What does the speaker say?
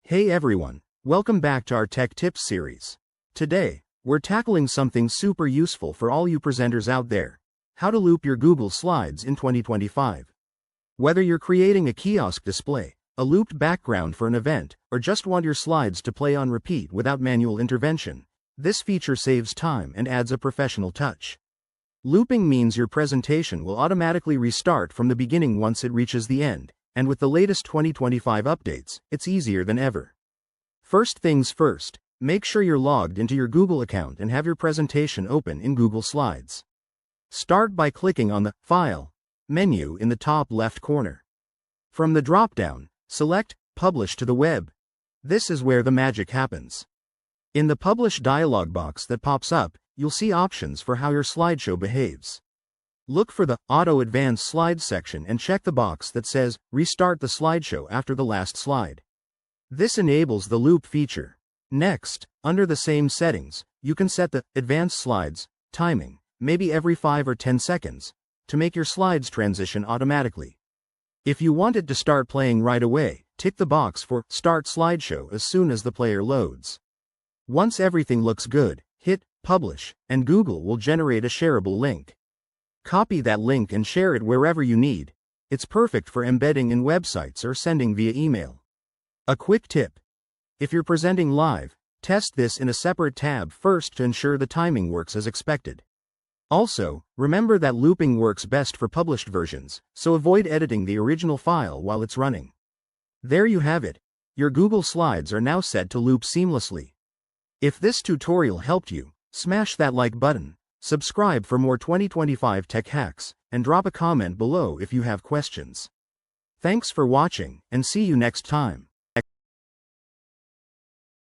Hey everyone, welcome back to our Tech Tips series. Today, we're tackling something super useful for all you presenters out there: how to loop your Google Slides in 2025. Whether you're creating a kiosk display, a looped background for an event, or just want your slides to play on repeat without manual intervention, this feature saves time and adds a professional touch. Looping means your presentation will automatically restart from the beginning once it reaches the end, and with the latest 2025 updates, it's easier than ever. First things first, make sure you're logged into your Google account and have your presentation open in Google Slides. Start by clicking on the File menu in the top left corner. From the drop-down, select Publish to the Web. This is where the magic happens. In the Publish dialog box that pops up, you'll see options for how your slideshow behaves. Look for the Auto Advanced Slides section and check the box that says Restart the slideshow after the last slide. This enables the loop feature. Next, under the same settings, you can set the Advanced Slides timing, maybe every 5 or 10 seconds, to make your slides transition automatically. If you want it to start playing right away, tick the box for Start Slideshow as soon as the player loads. Once everything looks good, hit Publish, and Google will generate a shareable link. Copy that link and share it wherever you need. It's perfect for embedding in websites or sending via email. A quick tip: if you're presenting live, test this in a separate tab first to ensure the timing works as expected. Also, remember that looping works best for published versions, so avoid editing the original file while it's running. There you have it. Your Google Slides are now set to loop seamlessly. If this tutorial helped you, smash that like button, subscribe for more 2025 tech hacks, and drop a comment below if you have questions. Thanks for watching, and see you next time.